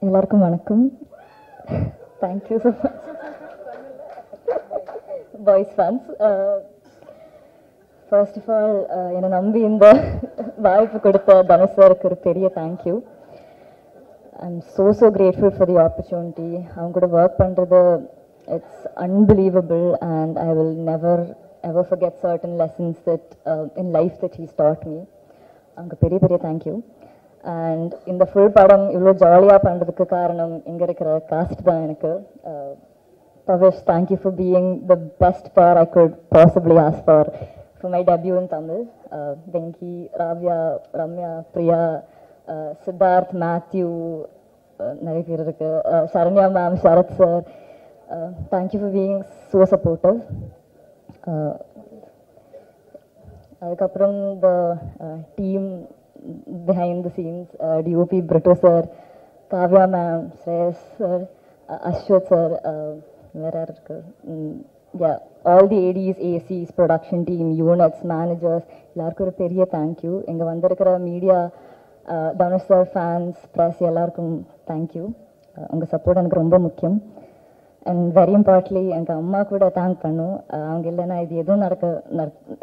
எல்லாருக்கும் வணக்கம். Thank you so much boys fans. First of all என்னை நம்பி இந்த வாய்ப்பு கொடுத்த தனுஷ் சாருக்கு ஒரு பெரிய thank you. I am so grateful for the opportunity. அவங்க கூட ஒர்க் பண்ணுறது it's unbelievable and I will never ever forget certain lessons that in life that he's taught me. அவங்க பெரிய தேங்க்யூ. அண்ட் இந்த ஃபுல் படம் இவ்வளோ ஜாலியாக பண்ணுறதுக்கு காரணம் இங்கே இருக்கிற காஸ்ட் தான் எனக்கு. Bhavesh, thank you for being the best pair I could possibly ask for my debut in Tamil. Venky, Ravya, Ramya, Priya, Siddharth, Matthew, நிறைய பேர் இருக்கு, Saranya ma'am, Sarath sir, thank you for being so supportive. அதுக்கப்புறம் the team behind the scenes, DOP Brito sir, Kavya ma'am, Shreyas sir, Ashwat sir, where are yeah, all the ADs, ACs, production team, units, managers, எல்லாருக்கும் ஒரு பெரிய thank you. இங்கே வந்திருக்கிற media, Dhanush sir, fans, press எல்லாருக்கும் thank you. உங்கள் support எனக்கு ரொம்ப முக்கியம். அண்ட் வெரி இம்பார்ட்லி எங்கள் அம்மா கூட தேங்க் பண்ணும். அவங்க இல்லைன்னா இது எதுவும்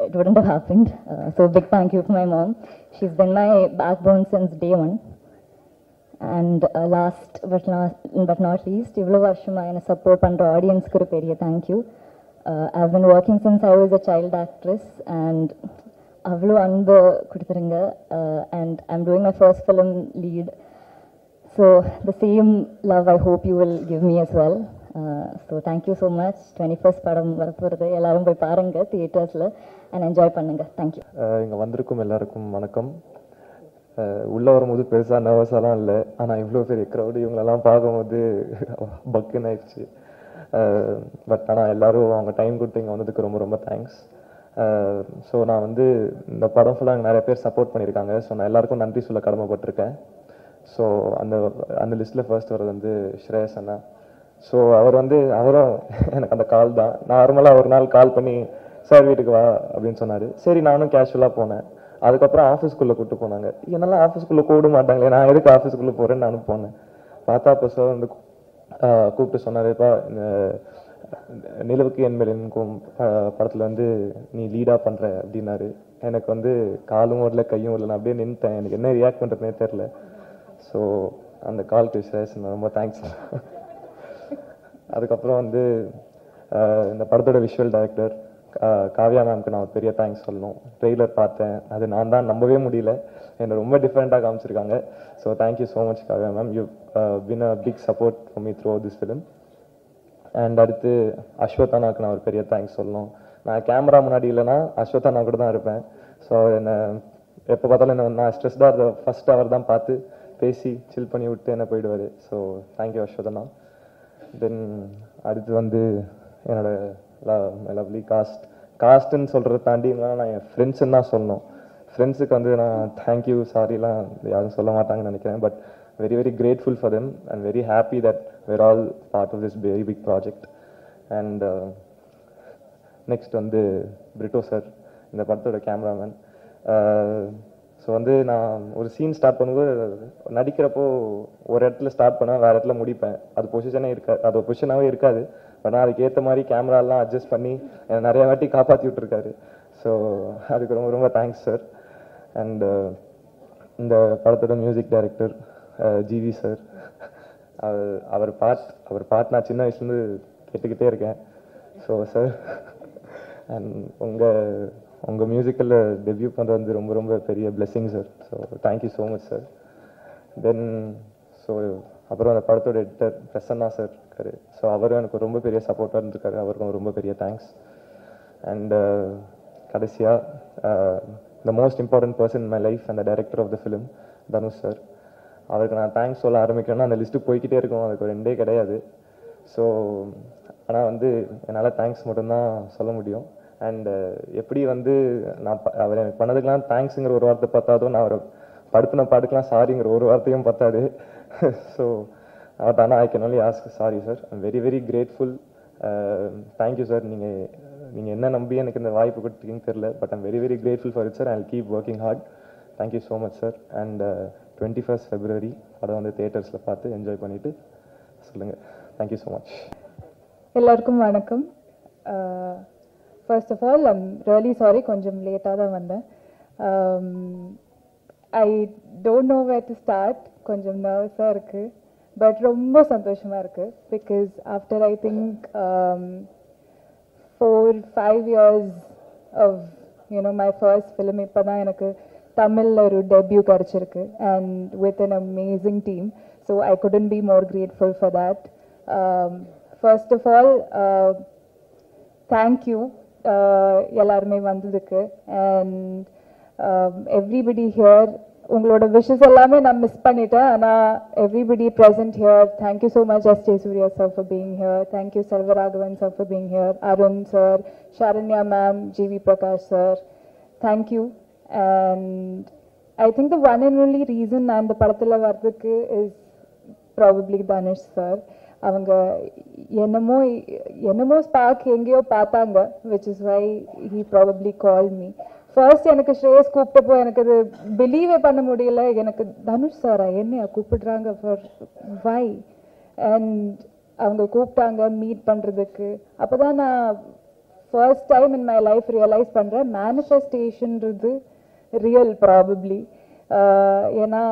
it wouldn't have happened. So big thank you for my mom. She's been my backbone since day one. And last but not least, இவ்வளோ வருஷமாக என்னை சப்போர்ட் பண்ணுற ஆடியன்ஸ்க்கு ஒரு பெரிய thank you. I've been working since I was a child actress and அவ்வளோ அன்பு கொடுத்துருங்க. And I'm doing my first film lead. So the same love I hope you will give me as well. So thank you so much. 21st படம் வரப்போகிறது, எல்லோரும் போய் பாருங்கள் தியேட்டர்ஸில் and enjoy பண்ணுங்கள். Thank you. இங்கே வந்திருக்கும் எல்லாருக்கும் வணக்கம். உள்ளே வரும்போது பெருசாக நர்வஸாலாம் இல்லை, ஆனால் இவ்வளோ பெரிய க்ரௌடு இவங்களெல்லாம் பார்க்கும்போது பக்குன்னு ஆயிடுச்சு. பட் ஆனால் எல்லோரும் அவங்க டைம் கொடுத்து இங்கே வந்ததுக்கு ரொம்ப தேங்க்ஸ். ஸோ நான் வந்து இந்த படம் ஃபுல்லாக அங்கே நிறைய பேர் சப்போர்ட் பண்ணியிருக்காங்க. ஸோ நான் எல்லாருக்கும் நன்றி சொல்ல கடமைப்பட்டிருக்கேன். ஸோ அந்த லிஸ்ட்டில் ஃபர்ஸ்ட் வர்றது வந்து ஸ்ரேயஸ் அண்ணா. ஸோ அவரும் எனக்கு அந்த கால் தான். நார்மலாக ஒரு நாள் கால் பண்ணி சார் வீட்டுக்கு வா அப்படின்னு சொன்னார். சரி, நானும் கேஷுவலாக போனேன். அதுக்கப்புறம் ஆஃபீஸ்க்குள்ளே கூப்பிட்டு போனாங்க. என்னெல்லாம் ஆஃபீஸ்க்குள்ளே கூப்பிட மாட்டாங்களே, நான் எதுக்கு ஆஃபீஸ்க்குள்ளே போகிறேன்னு நானும் போனேன். பார்த்தா அப்போ சார் வந்து கூப்பிட்டு சொன்னாருப்பா, நிலவுக்கு என் மேல் எனக்கும் படத்தில் வந்து நீ லீடாக பண்ணுற அப்படின்னாரு. எனக்கு வந்து காலும் வரல கையும் வரல, நான் அப்படியே நின்றுட்டேன். எனக்கு என்ன ரியாக்ட் பண்ணுறதுனே தெரில. ஸோ அந்த கால்க்கு விசேஷம் ரொம்ப தேங்க்ஸ். அதுக்கப்புறம் வந்து இந்த படத்தோட விஷுவல் டைரக்டர் காவ்யா மேம்க்கு நான் ஒரு பெரிய தேங்க்ஸ் சொல்லணும். ட்ரெய்லர் பார்த்தேன், அது நான் தான் நம்பவே முடியல. என்னை ரொம்ப டிஃப்ரெண்ட்டாக காமிச்சிருக்காங்க. So thank you so much Kavya ma'am. You been a big support for me through this film. And அடுத்து அஸ்வத் அண்ணாவுக்கு நான் ஒரு பெரிய தேங்க்ஸ் சொல்லணும். நான் கேமரா முன்னாடி இல்லைன்னா அஸ்வத் அண்ணா கூட தான் இருப்பேன். ஸோ என்னை எப்போ பார்த்தாலும் நான் ஸ்ட்ரெஸ்டாக ஃபர்ஸ்ட் அவர் தான் பார்த்து பேசி சில் பண்ணி விட்டு என்ன போயிடுவார். ஸோ தேங்க்யூ அஸ்வத் அண்ணா. தென் அடுத்து வந்து என்னோட லவ்லி காஸ்ட்டுன்னு சொல்கிறத தாண்டி நான் என் ஃப்ரெண்ட்ஸுன்னு தான் சொல்லணும். ஃப்ரெண்ட்ஸுக்கு வந்து நான் தேங்க்யூ சாரிலாம் யாரும் சொல்ல மாட்டாங்கன்னு நினைக்கிறேன். But very very grateful for them and very happy that we're all part of this very big project. And next வந்து பிரிட்டோ சார், இந்த படத்தோட கேமராமேன். ஸோ வந்து நான் ஒரு சீன் ஸ்டார்ட் பண்ணும்போது நடிக்கிறப்போ ஒரு இடத்துல ஸ்டார்ட் பண்ணால் வேறு இடத்துல முடிப்பேன். அது பொசிஷனே இருக்காது, அது பொசிஷனாகவே இருக்காது. பட் நான் அதுக்கு ஏற்ற மாதிரி கேமராலாம் அட்ஜஸ்ட் பண்ணி என்னை நிறைய வாட்டி காப்பாற்றி விட்டுருக்காரு. ஸோ அதுக்கு ரொம்ப ரொம்ப தேங்க்ஸ் சார். அண்ட் இந்த படத்தோட மியூசிக் டைரக்டர் ஜிவி சார், அவர் பாட் நான் சின்ன வயசுலேருந்து கேட்டுக்கிட்டே இருக்கேன். ஸோ சார், அண்ட் உங்கள் மியூசிக்கில் டெபியூ பண்ணுறது வந்து ரொம்ப ரொம்ப பெரிய blessing sir. So thank you so much sir. Then அப்புறம் அந்த படத்தோட எடிட்டர் பிரசன்னா சார் இருக்காரு. ஸோ அவரும் எனக்கு ரொம்ப பெரிய சப்போர்ட்டாக இருந்திருக்காரு. அவருக்கும் ரொம்ப பெரிய தேங்க்ஸ். அண்ட் கடைசியாக the most important person in my life and the director of the film Dhanush sir. அவருக்கு நான் தேங்க்ஸ் சொல்ல ஆரம்பிக்கிறேன்னா அந்த லிஸ்ட்டு போய்கிட்டே இருக்கும், அதுக்கு ஒரு எண்டே கிடையாது. ஸோ ஆனால் வந்து என்னால் தேங்க்ஸ் மட்டும்தான் சொல்ல முடியும். அண்ட் எப்படி வந்து நான் அவர் எனக்கு பண்ணதுக்கெலாம் தேங்க்ஸுங்கிற ஒரு வார்த்தை பார்த்தாதோ, நான் அவரை படுத்தின பாட்டுக்கெலாம் சாரிங்கிற ஒரு வார்த்தையும் பார்த்தாது. ஸோ ஆனால் I can only ask sorry sir. I'm very very grateful. Thank you sir. நீங்கள் என்ன நம்பி எனக்கு இந்த வாய்ப்பு கொடுத்தீங்கன்னு தெரியல. But I'm very very grateful for it sir. I will keep working hard. Thank you so much sir. And 21st February படம் வந்து தியேட்டர்ஸில் பார்த்து என்ஜாய் பண்ணிவிட்டு சொல்லுங்கள். Thank you so much. எல்லாருக்கும் வணக்கம். First of all I'm really sorry, கொஞ்சம் லேட்டாக தான் வந்தேன். I don't know where to start. கொஞ்சம் நர்வஸாக இருக்குது, பட் ரொம்ப சந்தோஷமாக இருக்குது. Because after I think 4-5 years of my first film இப்போ தான் எனக்கு தமிழில் ஒரு டெபியூ கிடச்சிருக்கு, and with an amazing team. So I couldn't be more grateful for that. First of all thank you எல்லாருமே வந்ததுக்கு. அண்ட் எவ்ரிபடி ஹியர், உங்களோட விஷஸ் எல்லாமே நான் மிஸ் பண்ணிட்டேன். ஆனால் everybody present here, thank you so much S J Suryah sir for being here. Thank you Selvaraghavan sir for being here. Arun sir, Sharanya ma'am, GV Prakash sir, thank you. And I think the one and only reason நான் இந்த படத்தில் வர்றதுக்கு is probably Dhanush sir. அவங்க என்னமோ spark எங்கேயோ பார்த்தாங்க, which is why he probably call me. First எனக்கு ஸ்ரேயஸ் கூப்பிட்டப்போ எனக்கு அது பிலீவே பண்ண முடியல. எனக்கு தனுஷ் சாரா என்னையா கூப்பிடுறாங்க, ஃபார் வை? அண்ட் அவங்க கூப்பிட்டாங்க மீட் பண்ணுறதுக்கு. அப்போ தான் நான் first time in my life realise பண்ணுறேன் மேனிஃபெஸ்டேஷன்றது ரியல் ப்ராபப்ளி. ஏன்னா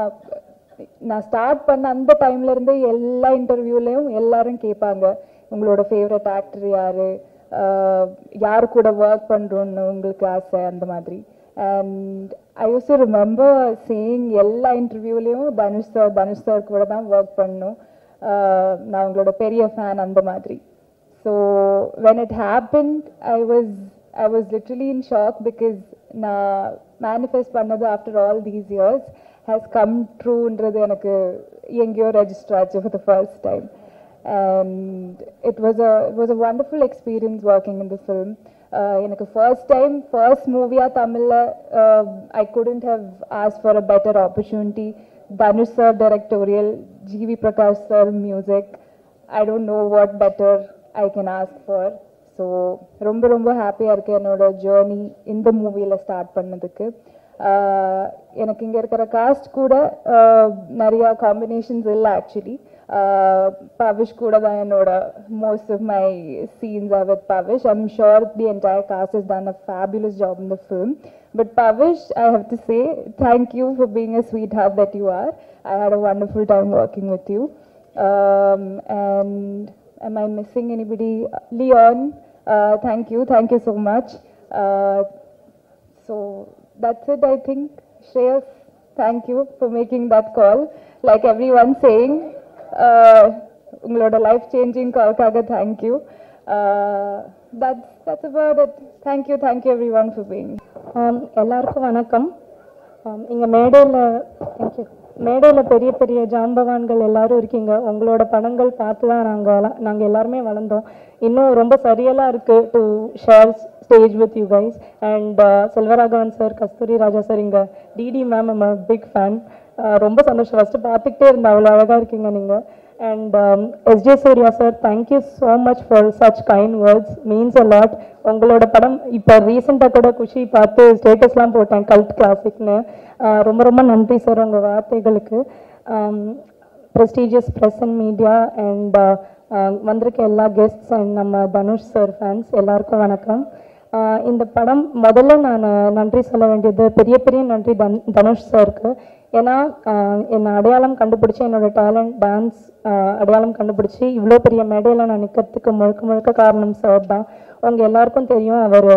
நான் ஸ்டார்ட் பண்ண அந்த டைம்லேருந்து எல்லா இன்டர்வியூலையும் எல்லாரும் கேட்பாங்க, உங்களோட ஃபேவரட் ஆக்டர் யார், யார் கூட ஒர்க் பண்ணுறோன்னு உங்களுக்கு ஆசை, அந்த மாதிரி. And I use to remember saying எல்லா இன்டர்வியூலையும் தனுஷ் சார் கூட தான் ஒர்க் பண்ணணும், நான் உங்களோட பெரிய ஃபேன், அந்த மாதிரி. So when it happened I was literally in shock. Because நான் மேனிஃபெஸ்ட் பண்ணது after all these years has come trueன்றது எனக்கு எங்கேயோ ரெஜிஸ்டர் ஆச்சு for the first time. And it was a wonderful experience working in the film. எனக்கு first movie தமிழில் I couldn't have asked for a better opportunity. Dhanush sir directorial, GV Prakash sir music. I don't know what better I can ask for. So ரொம்ப ரொம்ப ஹாப்பியாக இருக்குது என்னோட journey இந்த மூவியில் start பண்ணதுக்கு. எனக்கு இங்கே இருக்கிற காஸ்ட் கூட நிறையா காம்பினேஷன்ஸ் இல்லை ஆக்சுவலி. Pavish கூட தான் என்னோட most of my scenes are with Pavish. I'm sure the entire cast has done a fabulous job in the film. But Pavish, I have to say thank you for being a sweetheart that you are. I had a wonderful time working with you. And am I missing anybody? Leon, thank you so much. So that's it, I think. Shreyas, thank you for making that call. Like everyone saying, உங்களோட life changing கால்க்காக thank you. That's about it. Thank you everyone for being. எல்லாருக்கும் வணக்கம். இங்கே மேடையில் மேடையில் பெரிய பெரிய ஜாம்பவான்கள் எல்லாரும் இருக்கீங்க. உங்களோட படங்கள் பார்த்து தான் நாங்கள் எல்லாருமே வளர்ந்தோம். இன்னும் ரொம்ப சரியலாக இருக்குது to share stage with you guys. And Selvaraghavan sir, Kasthuri Raja sir, இங்கே DD ma'am I'm big fan. ரொம்ப சந்தோஷம். ஃபஸ்ட்டு பார்த்துக்கிட்டே இருந்தேன், அவ்வளோ அழகாக இருக்கீங்க நீங்கள். And S.J. Surya sir, thank you so much for such kind words, means a lot. உங்களோட படம் இப்போ ரீசெண்டாக கூட குஷி பார்த்து ஸ்டேட்டஸ்லாம் போட்டேன், கல்ட் கிளாசிக்னு. ரொம்ப ரொம்ப நன்றி சார் உங்கள் வார்த்தைகளுக்கு. Prestigious press and media and வந்திருக்க எல்லா கெஸ்ட்ஸ் அண்ட் நம்ம தனுஷ் சார் ஃபேன்ஸ் எல்லாருக்கும் வணக்கம். இந்த படம் முதல்ல நான் நன்றி சொல்ல வேண்டியது பெரிய பெரிய நன்றி தனுஷ் சாருக்கு. ஏன்னா என்னை அடையாளம் கண்டுபிடிச்சி, என்னோடய டேலண்ட் டான்ஸ் அடையாளம் கண்டுபிடிச்சி இவ்வளோ பெரிய மேடையில் நான் நிற்கிறதுக்கு முழுக்க முழுக்க காரணம் சார் தான். உங்கள் எல்லாருக்கும் தெரியும், அவர்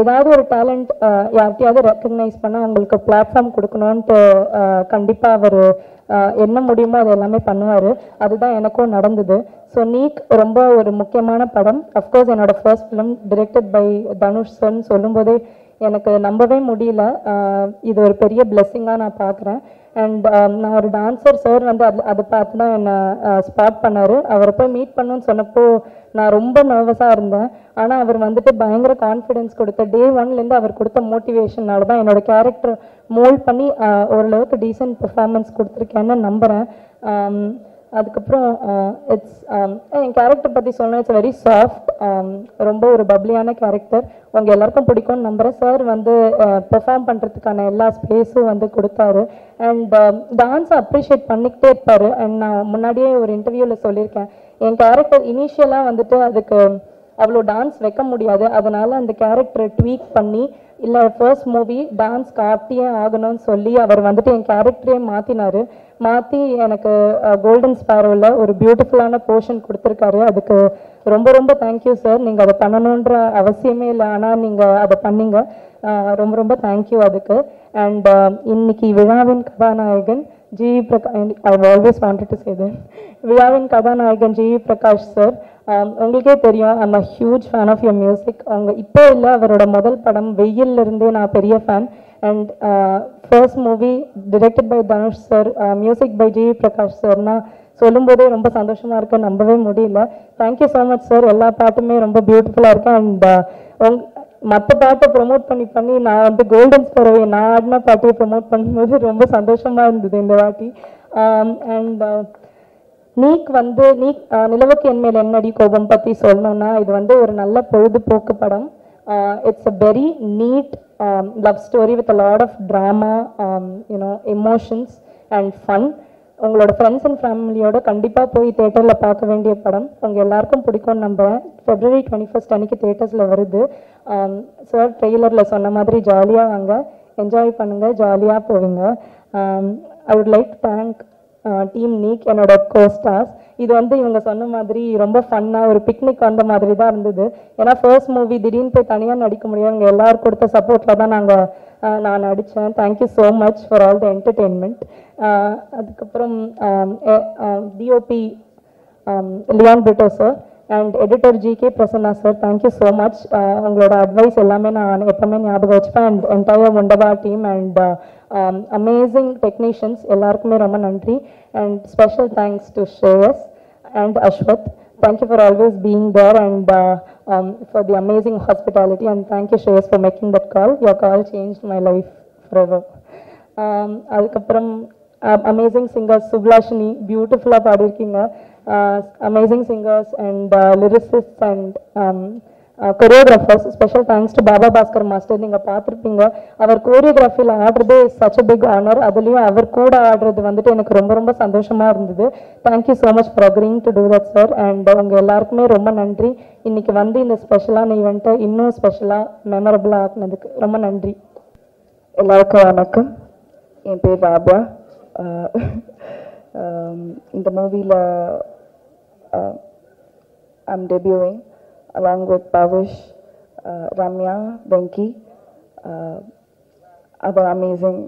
ஏதாவது ஒரு டேலண்ட் யார்கிட்டையாவது ரெக்கக்னைஸ் பண்ணால் அவங்களுக்கு பிளாட்ஃபார்ம் கொடுக்கணுன்ட்டு கண்டிப்பாக அவர் என்ன முடியுமோ அது எல்லாமே பண்ணுவார். அதுதான் எனக்கும் நடந்தது. ஸோ நீக் ரொம்ப ஒரு முக்கியமான படம். அஃப்கோர்ஸ் என்னோடய first film directed by Dhanush சார்னு சொல்லும்போதே எனக்கு நம்பவே முடியல. இது ஒரு பெரிய பிளெஸ்ஸிங்காக நான் பார்க்குறேன். அண்ட் நான் ஒரு டான்ஸர், சார் வந்து அதை பார்த்து தான் என்னை ஸ்பாட் பண்ணார். அவரை போய் மீட் பண்ணணும்னு சொன்னப்போ நான் ரொம்ப நர்வஸாக இருந்தேன். ஆனால் அவர் வந்துட்டு பயங்கர கான்ஃபிடென்ஸ் கொடுத்த டே ஒன்லேருந்து அவர் கொடுத்த மோட்டிவேஷனால தான் என்னோடய கேரக்டர் மோல்ட் பண்ணி ஓரளவுக்கு டீசென்ட் பெர்ஃபார்மன்ஸ் கொடுத்துருக்கேன்னு நம்புகிறேன். அதுக்கப்புறம் என் கேரக்டர் பற்றி சொன்னால் இட்ஸ் வெரி சாஃப்ட், ரொம்ப ஒரு பப்ளியான கேரக்டர். உங்கள் எல்லாருக்கும் பிடிக்கும்னு நம்புகிறேன். சார் வந்து பெர்ஃபார்ம் பண்ணுறதுக்கான எல்லா ஸ்பேஸும் வந்து கொடுத்தாரு. அண்ட் டான்ஸை அப்ரிஷியேட் பண்ணிக்கிட்டே இருப்பார். அண்ட் நான் முன்னாடியே ஒரு இன்டர்வியூவில் சொல்லியிருக்கேன், என் கேரக்டர் இனிஷியலாக வந்துட்டு அதுக்கு அவ்வளோ டான்ஸ் வைக்க முடியாது. அதனால் அந்த கேரக்டரை ட்வீக் பண்ணி, இல்லை ஃபர்ஸ்ட் மூவி டான்ஸ் காட்டியே ஆகணும்னு சொல்லி அவர் வந்துட்டு என் கேரக்டரே மாற்றி எனக்கு கோல்டன் ஸ்பேரோவில் ஒரு பியூட்டிஃபுல்லான போர்ஷன் கொடுத்துருக்காரு. அதுக்கு ரொம்ப ரொம்ப தேங்க்யூ சார். நீங்கள் அதை பண்ணணுன்ற அவசியமே இல்லை, ஆனால் நீங்கள் அதை பண்ணீங்க. ரொம்ப ரொம்ப தேங்க்யூ அதுக்கு. அண்ட் இன்னைக்கு விழாவின் கதாநாயகன் GV Prakash, I always wanted to say that, விழாவின் கதாநாயகன் ஜிவி பிரகாஷ் சார். உங்களுக்கே தெரியும், I'm a huge fan of your music. அவங்க இப்போ இல்லை, அவரோட முதல் படம் வெயிலிருந்தே நான் பெரிய fan. And first movie directed by Dhanush sir, music by GV Prakash சார்னா சொல்லும்போதே ரொம்ப சந்தோஷமாக இருக்கு, நம்பவே முடியல. Thank you so much sir. எல்லா பாட்டுமே ரொம்ப பியூட்டிஃபுல்லாக இருக்கு. அண்ட் மற்ற பாட்டை ப்ரொமோட் பண்ணி நான் வந்து கோல்டன் ஸ்பேரோவை நான் ஆடின பாட்டையை ப்ரொமோட் பண்ணும்போது ரொம்ப சந்தோஷமாக இருந்தது இந்த வாட்டி. அண்ட் நீக் நிலவுக்கு என்மேல் என்னடி கோபம் பற்றி சொல்லணும்னா, இது வந்து ஒரு நல்ல பொழுதுபோக்கு படம். It's a very neat love story with a lot of drama, emotions and fun. உங்களோட ஃப்ரெண்ட்ஸ் அண்ட் ஃபேமிலியோட கண்டிப்பாக போய் தேட்டரில் பார்க்க வேண்டிய படம். உங்கள் எல்லாருக்கும் பிடிக்கும்னு நம்புகிறேன். February 21 அன்றைக்கி தேட்டர்ஸில் வருது. சார் ட்ரெய்லரில் சொன்ன மாதிரி ஜாலியாக வாங்க, என்ஜாய் பண்ணுங்கள், ஜாலியாக போவீங்க. I would like to thank team Neek, என்னோட கோஸ்டார்ஸ். இது வந்து இவங்க சொன்ன மாதிரி ரொம்ப ஃபன்னாக ஒரு பிக்னிக் வந்த மாதிரி தான் இருந்தது. ஏன்னா ஃபர்ஸ்ட் மூவி திடீர்னு போய் தனியாக நடிக்க முடியாது, இவங்க எல்லாரும் கொடுத்த சப்போர்ட்டில் தான் நான் நடித்தேன். Thank you so much for all the entertainment. அதுக்கப்புறம் DOP Leon Britto sir and editor GK Prasanna sir, thank you so much. உங்களோட அட்வைஸ் எல்லாமே நான் எப்பவுமே ஞாபகம் வச்சுப்பேன். அண்ட் என்டையர் முண்டபா டீம் அண்ட் அமேசிங் டெக்னீஷியன்ஸ் எல்லாருக்குமே ரொம்ப நன்றி. And special thanks to Shreyas and Ashwath. Thank you for always being there and for the amazing hospitality, and thank you Shreyas for making that call. Your call changed my life forever. அதுக்கப்புறம் amazing singers Subhlashini, beautiful பாடிருக்கீங்க. Amazing singers and lyricists and choreographers. Special thanks to Baba Bhaskar Master. நீங்கள் பார்த்துருப்பீங்க, அவர் கோரியோகிராஃபியில் ஆடுறதே such a big honor. அதுலேயும் அவர் கூட ஆடுறது வந்துட்டு எனக்கு ரொம்ப ரொம்ப சந்தோஷமாக இருந்தது. Thank you so much for அக்ரிங் to do that sir. And உங்கள் எல்லாருக்குமே ரொம்ப நன்றி. இன்னைக்கு வந்து இந்த ஸ்பெஷலான ஈவெண்ட்டை இன்னும் ஸ்பெஷலாக மெமரபுளாக ஆக்குனதுக்கு ரொம்ப நன்றி. எல்லாருக்கும் வணக்கம். என் பேர் ராபா. இந்த மூவியில் I'm டெபியூவிங் along with Pavish, Ramya, Venki, other amazing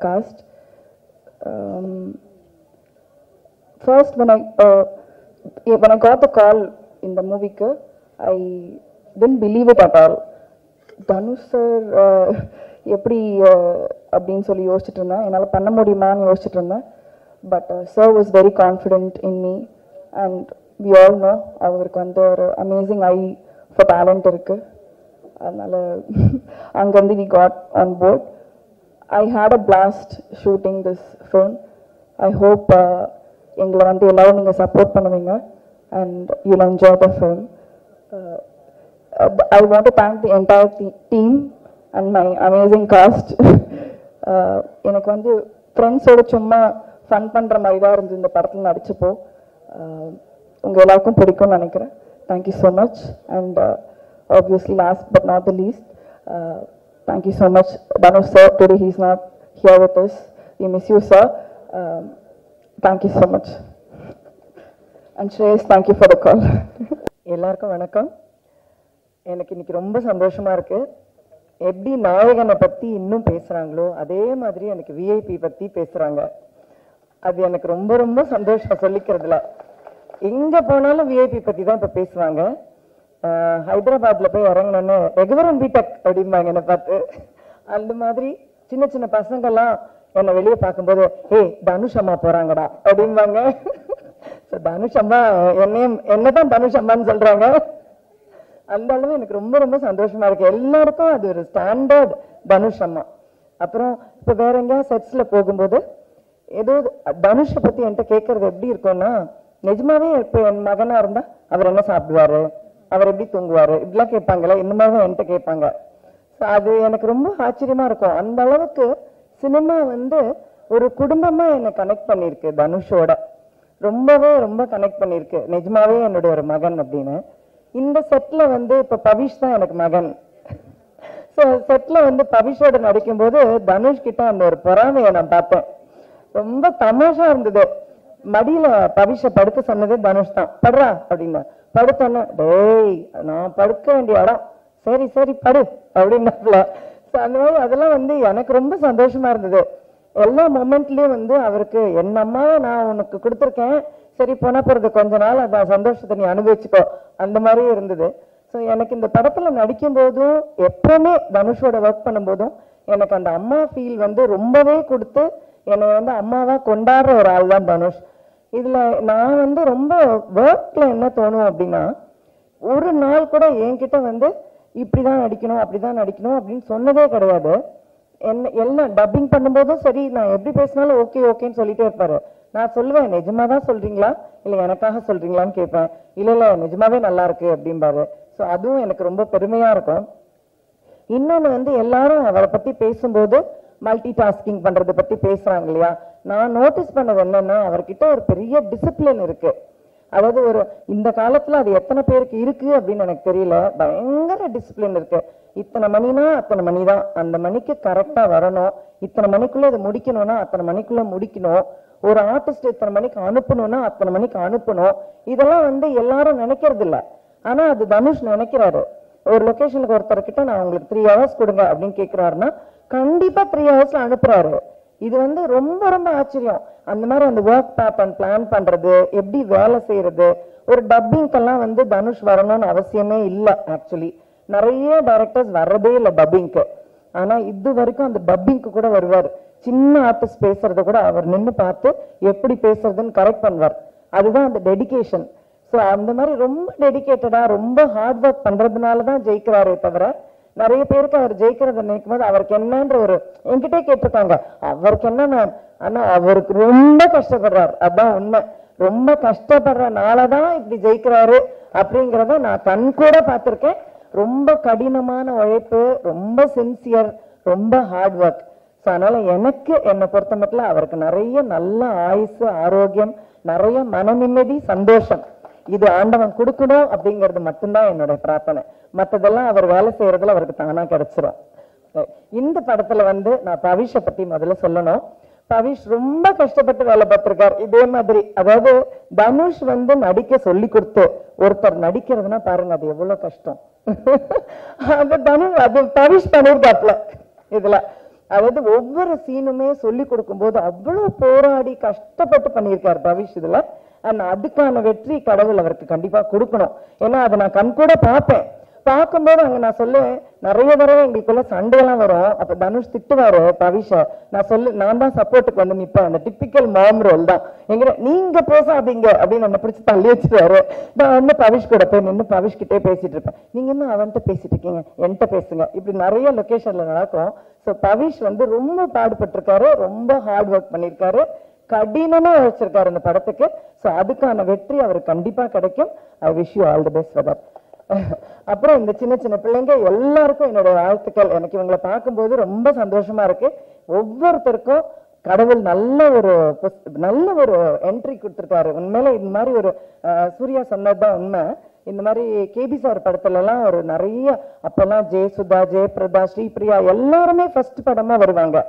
cast. First, when I got the call in the movie, I didn't believe it at all. Dhanush sir, எப்படி அப்படின்னு சொல்லி யோசிச்சுட்டு இருந்தேன், என்னால் பண்ண முடியுமான்னு யோசிச்சுட்டு இருந்தேன். but sir was very confident in me, and we all know அவருக்கு வந்து ஒரு amazing eye for talent இருக்கு. அதனால அங்கேருந்து we got on board. I had a blast shooting this film. I hope எங்களை வந்து எல்லாரும் நீங்கள் சப்போர்ட் பண்ணுவீங்க and you'll enjoy the film. I want to thank the entire team and my amazing cast. எனக்கு வந்து ஃப்ரெண்ட்ஸோட சும்மா ஃபன் பண்ணுற மாதிரி தான் இருந்தது இந்த படத்தில் நடிச்சப்போ. உங்கள் எல்லாருக்கும் பிடிக்கும்னு நினைக்கிறேன். Thank you so much, and obviously last but not the least, thank you so much Dhanush sir. Today he's not here with us. We miss you sir. Thank you so much, and Shreyas, thank you for the call. எல்லாருக்கும் வணக்கம். எனக்கு இன்னைக்கு ரொம்ப சந்தோஷமா இருக்கு. எப்படி நாயகனை பத்தி இன்னும் பேசுறாங்களோ அதே மாதிரி எனக்கு விஐபி பத்தி பேசுறாங்க. அது எனக்கு ரொம்ப ரொம்ப சந்தோஷம் சொல்லிக்கிறதுல. எங்க போனாலும் விஐபி பத்தி தான் இப்ப பேசுவாங்க. ஹைதராபாத்ல போய் இறங்கினோன்னு ரெகுவரன் பிடெக் அப்படிம்பாங்க என்னை பார்த்து. அந்த மாதிரி சின்ன சின்ன பசங்கள்லாம் என்னை வெளியே பார்க்கும்போது தனுஷ் அம்மா போறாங்கடா அப்படிம்பாங்க. தனுஷ் அம்மா என்னதான் தனுஷ் அம்மான்னு சொல்றாங்க. அந்த அளவு எனக்கு ரொம்ப ரொம்ப சந்தோஷமா இருக்கு. எல்லாருக்கும் அது ஒரு ஸ்டாண்டர்ட் தனுஷ் அம்மா. அப்புறம் இப்ப வேற எங்கேயா செட்ஸ்ல போகும்போது ஏதோ தனுஷை பத்தி என்கிட்ட கேட்கறது எப்படி இருக்கும்னா, நிஜமாவே இப்ப என் மகனா இருந்தா அவர் என்ன சாப்பிடுவாரு, அவர் எப்படி தூங்குவாரு, இப்படிலாம் கேட்பாங்களே, இந்த மாதிரி தான் என்கிட்ட கேட்பாங்க. அது எனக்கு ரொம்ப ஆச்சரியமா இருக்கும். அந்த அளவுக்கு சினிமா வந்து ஒரு குடும்பமா என்னை கனெக்ட் பண்ணிருக்கு. தனுஷோட ரொம்பவே ரொம்ப கனெக்ட் பண்ணிருக்கு. நிஜமாவே என்னுடைய ஒரு மகன் அப்படின்னு. இந்த செட்ல வந்து இப்ப பவிஷ் தான் எனக்கு மகன். ஸோ செட்ல வந்து பவிஷோட நடிக்கும்போது தனுஷ் கிட்ட அந்த ஒரு பொறாமையை நான் பார்த்தேன். ரொம்ப தமாஷா இருந்தது. மடியில பவிஷ படுக்க சொன்னதே தனுஷ் தான். படுறா அப்படின்னா படுத்தோன்னா, டேய் நான் படுக்க வேண்டிய இடம், சரி சரி படு அப்படின்னாப்ல. அந்த மாதிரி அதெல்லாம் வந்து எனக்கு ரொம்ப சந்தோஷமா இருந்தது. எல்லா மொமெண்ட்லயும் வந்து அவருக்கு என் அம்மாவை நான் உனக்கு கொடுத்துருக்கேன், சரி போனா போறது கொஞ்ச நாள் அந்த சந்தோஷத்தை நீ அனுபவிச்சுக்கோ, அந்த மாதிரியும் இருந்தது. ஸோ எனக்கு இந்த படத்துல நடிக்கும் போதும் எப்பவுமே தனுஷோட ஒர்க் பண்ணும்போதும் எனக்கு அந்த அம்மா ஃபீல் வந்து ரொம்பவே கொடுத்து என்னை வந்து அம்மாவா கொண்டாடுற ஒரு ஆள் தான் தனுஷ். இதுல நான் வந்து ரொம்ப ஒர்க்ல என்ன தோணும் அப்படின்னா, ஒரு நாள் கூட என்கிட்ட வந்து இப்படிதான் நடிக்கணும் அப்படிதான் நடிக்கணும் அப்படின்னு சொன்னதே கிடையாது. எல்லாம் டப்பிங் பண்ணும்போதும் சரி, நான் எப்படி பேசினாலும் ஓகே ஓகேன்னு சொல்லிட்டே இருப்பாரு. நான் சொல்லுவேன், நிஜமாதான் சொல்றீங்களா இல்லை எனக்காக சொல்றீங்களான்னு கேட்பேன். இல்லை நிஜமாவே நல்லா இருக்கு அப்படிம்பாரு. ஸோ அதுவும் எனக்கு ரொம்ப பெருமையா இருக்கும். இன்னொன்று வந்து எல்லாரும் அவரை பத்தி பேசும்போது மல்டி டாஸ்கிங் பண்றதை பத்தி பேசுறாங்க இல்லையா. நான் நோட்டீஸ் பண்ணது என்னன்னா, அவர்கிட்ட ஒரு பெரிய டிசிப்ளின் இருக்கு. அதாவது ஒரு இந்த காலத்துல அது எத்தனை பேருக்கு இருக்கு அப்படின்னு எனக்கு தெரியல. பயங்கர டிசிப்ளின் இருக்கு. இத்தனை மணினா அத்தனை மணி தான், அந்த மணிக்கு கரெக்டா வரணும், இத்தனை மணிக்குள்ள இதை முடிக்கணும்னா அத்தனை மணிக்குள்ள முடிக்கணும், ஒரு ஆர்டிஸ்ட் இத்தனை மணிக்கு அனுப்பணும்னா அத்தனை மணிக்கு அனுப்பணும். இதெல்லாம் வந்து எல்லாரும் நினைக்கிறது இல்லை. ஆனா அது தனுஷ் நினைக்கிறாரு. ஒரு லொகேஷனுக்கு ஒருத்தர்கிட்ட நான் உங்களுக்கு 3 hours கொடுங்க அப்படின்னு கேட்கிறாருன்னா கண்டிப்பா 3 hours அனுப்புறாரு. இது வந்து ரொம்ப ரொம்ப ஆச்சரியம். அந்த மாதிரி அந்த ஒர்க் பேப்பர் பிளான் பண்றது, எப்படி வேலை செய்யறது. ஒரு டப்பிங்கெல்லாம் வந்து தனுஷ் வரணும்னு அவசியமே இல்லை. ஆக்சுவலி நிறைய டைரக்டர்ஸ் வர்றதே இல்லை டப்பிங்க்கு. ஆனா இது வரைக்கும் அந்த டப்பிங்க்கு கூட வருவார். சின்ன ஆர்டிஸ்ட் பேசுறத கூட அவர் நின்று பார்த்து எப்படி பேசுறதுன்னு கரெக்ட் பண்ணுவார். அதுதான் அந்த டெடிகேஷன். ஸோ அந்த மாதிரி ரொம்ப டெடிகேட்டடா ரொம்ப ஹார்ட் ஒர்க் பண்றதுனாலதான் ஜெயிக்கிறாரே தவிர, நிறைய பேருக்கு அவர் ஜெயிக்கிறத நினைக்கும் போது அவருக்கு என்னன்ற ஒரு என்கிட்டே கேட்டிருக்காங்க, அவருக்கு என்ன, ஆனா அவருக்கு ரொம்ப கஷ்டப்படுறாரு. அதான் உண்மை. ரொம்ப கஷ்டப்படுறனாலதான் இப்படி ஜெயிக்கிறாரு அப்படிங்கிறத நான் கண் கூட பார்த்திருக்கேன். ரொம்ப கடினமான உழைப்பு, ரொம்ப சின்சியர், ரொம்ப ஹார்ட் ஒர்க். ஸோ அதனால எனக்கு என்னை பொறுத்த மட்டும் அவருக்கு நிறைய நல்ல ஆயுசு, ஆரோக்கியம், நிறைய மன நிம்மதி, சந்தோஷம் இது ஆண்டவன் கொடுக்கணும் அப்படிங்கிறது மட்டும்தான் என்னோட பிரார்த்தனை. மற்றதெல்லாம் அவர் வேலை செய்யறதுல அவருக்கு தானா கிடைச்சிரும். இந்த படத்துல வந்து நான் பவிஷை பத்தி முதல்ல சொல்லணும். பவிஷ் ரொம்ப கஷ்டப்பட்டு வேலை பார்த்திருக்காரு. இதே மாதிரி அதாவது தனுஷ் வந்து நடிக்க சொல்லி கொடுத்து ஒருத்தர் நடிக்கிறதுனா பாருங்க அது எவ்வளவு கஷ்டம். அது பவிஷ் பண்ணிருக்காப்ல இதுல. அதாவது ஒவ்வொரு சீனுமே சொல்லி கொடுக்கும் போது அவ்வளவு போராடி கஷ்டப்பட்டு பண்ணியிருக்காரு பவிஷ் இதுல. அண்ட் அதுக்கான வெற்றி கடவுள் அவருக்கு கண்டிப்பா கொடுக்கணும். ஏன்னா அதை நான் கண் கூட பார்ப்பேன். பார்க்கும்போது அங்க நான் சொல்லுவேன், நிறைய தடவை எங்களுக்குள்ள சண்டையெல்லாம் வரும். அப்ப தனுஷ் திட்டுவாரு பவிஷ. நான் தான் சப்போர்ட்டுக்கு வந்து நிப்பேன். அந்த டிப்பிக்கல் மாம் ரோல் தான். நீங்க பேசாதீங்க அப்படின்னு என்ன பிடிச்சி தள்ளி வச்சுருவாரு. நான் வந்து பவிஷ் கூட போய் நின்று பவிஷ் கிட்டே பேசிட்டு இருப்பேன். நீங்க இன்னும் அவன்கிட்ட பேசிட்டு இருக்கீங்க, என்கிட்ட பேசுங்க. இப்படி நிறைய லொகேஷன்ல நடக்கும். ஸோ பவிஷ் வந்து ரொம்ப பாடுபட்டிருக்காரு, ரொம்ப ஹார்ட் ஒர்க் பண்ணியிருக்காரு, கடினமா உழைச்சிருக்காரு இந்த படத்துக்கு. ஸோ அதுக்கான வெற்றி அவருக்கு கண்டிப்பா கிடைக்கும். I wish you all the best for that. அப்புறம் இந்த சின்ன சின்ன பிள்ளைங்க எல்லாருக்கும் என்னுடைய வாழ்த்துக்கள். எனக்கு இவங்களை பார்க்கும்போது ரொம்ப சந்தோஷமா இருக்கு. ஒவ்வொருத்தருக்கும் கடவுள் நல்ல ஒரு என்ட்ரி கொடுத்துருக்காரு. உண்மையில இந்த மாதிரி ஒரு சூர்யா சொன்னதுதான் உண்மை. இந்த மாதிரி கேபி சார் படத்துல எல்லாம் ஒரு நிறைய அப்பெல்லாம் ஜெயசுதா, ஜெயபிரதா, ஸ்ரீபிரியா எல்லாருமே ஃபர்ஸ்ட் படமா வருவாங்க.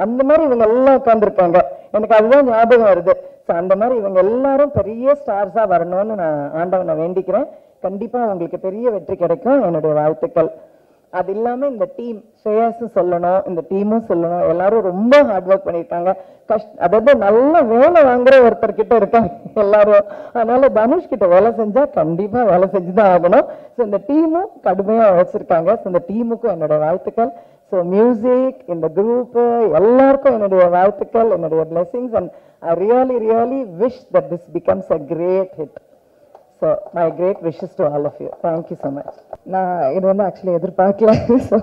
அந்த மாதிரி இவங்க எல்லாம் உட்காந்துருக்காங்க. எனக்கு அதுதான் ஞாபகம் வருது. ஸோ அந்த மாதிரி இவங்க எல்லாரும் பெரிய ஸ்டார்ஸா வரணும்னு நான் ஆண்டவனை வேண்டிக்கிறேன். கண்டிப்பா உங்களுக்கு பெரிய வெற்றி கிடைக்கும். என்னுடைய வாழ்த்துக்கள். அது இல்லாம இந்த டீம் ஸ்ரேயாஸும் சொல்லணும், இந்த டீமும் சொல்லணும். எல்லாரும் ரொம்ப ஹார்ட் ஒர்க் பண்ணியிருக்காங்க. அதாவது நல்ல வேலை வாங்குற ஒருத்தர் கிட்ட இருக்காங்க எல்லாரும். அதனால தனுஷ் கிட்ட வேலை செஞ்சா கண்டிப்பா வேலை செஞ்சுதான் ஆகணும். ஸோ இந்த டீமும் கடுமையா உழைச்சிருக்காங்க. ஸோ இந்த டீமுக்கும் என்னுடைய வாழ்த்துக்கள். ஸோ மியூசிக், இந்த குரூப் எல்லாருக்கும் என்னுடைய வாழ்த்துக்கள், என்னுடைய blessings. And I really wish that this becomes a great hit. So my great wishes to all of you. Thank you so much. நான் இது வந்து ஆக்சுவலி எதிர்பார்க்கல. ஸோ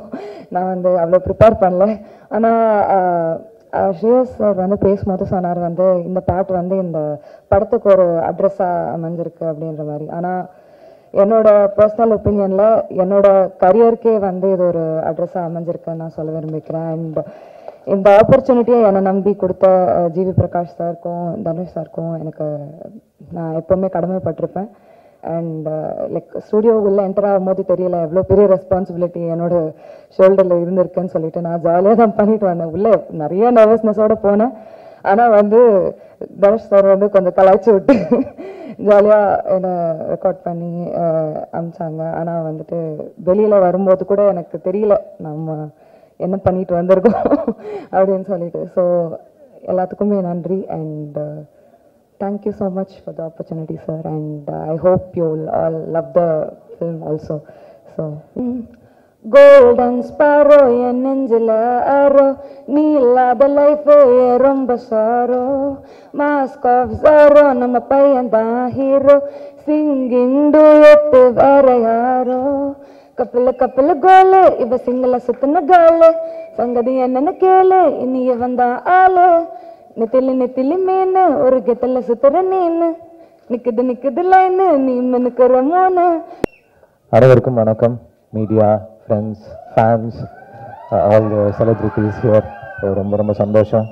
நான் வந்து அவ்வளோ ப்ரிப்பேர் பண்ணல. ஆனால் ஸ்ரேயஸ் சார் வந்து பேசும்போது சொன்னார் வந்து இந்த பாட்டு வந்து இந்த படத்துக்கு ஒரு அட்ரஸாக அமைஞ்சிருக்கு அப்படின்ற மாதிரி. ஆனால் என்னோட பர்சனல் ஒப்பீனியனில் என்னோட கரியருக்கே வந்து இது ஒரு அட்ரஸாக அமைஞ்சிருக்குன்னு நான் சொல்ல விரும்பிக்கிறேன். அண்ட் இந்த ஆப்பர்ச்சுனிட்டியை என்னை நம்பி கொடுத்த ஜிவி பிரகாஷ் சாருக்கும் தனுஷ் சாருக்கும் நான் எப்போவுமே கடமைப்பட்டிருப்பேன். அண்ட் லைக் ஸ்டுடியோவுக்குள்ளே என்டர் ஆகும்போது தெரியல எவ்வளோ பெரிய ரெஸ்பான்சிபிலிட்டி என்னோட ஷோல்டரில் இருந்திருக்குன்னு சொல்லிட்டு நான் ஜாலியாக தான் பண்ணிட்டு வந்தேன். உள்ளே நிறைய நர்வஸ்னஸோடு போனேன். ஆனால் வந்து தனுஷ் சார் வந்து கொஞ்சம் கலாய்ச்சி விட்டு ஜாலியாக என்னை ரெக்கார்ட் பண்ணி அனுப்பிச்சாங்க. ஆனால் வந்துட்டு வெளியில் வரும்போது கூட எனக்கு தெரியல நம்ம என்ன பண்ணிட்டு வந்திருக்கோம் அப்படின்னு சொல்லிட்டு. ஸோ எல்லாத்துக்குமே நன்றி. And thank you so much for the opportunity sir. And I hope you all love the film also. So golden sparrow என் நெஞ்சில் ஆரோ, நீ இல்லாத லைஃப் ரொம்ப சாரோ, மாஸ்க் ஆஃப் சாரோ நம்ம பையன் தான் ஹீரோ, சிங்கிங் டூயட் வேற யாரோ, கப்பல கோலு இவ சிங்கள சுத்தின காலு, சங்கதி என்னன்னு கேளு இனிய வந்தா ஆளு, நெத்திலி மீன் ஒரு கெத்தல சுத்துற நீனு, நிக்குது லைனு நீ மினுக்குற மோனு. அனைவருக்கும் வணக்கம். Media, friends, fans, all the celebrities here. ரொம்ப சந்தோஷம்.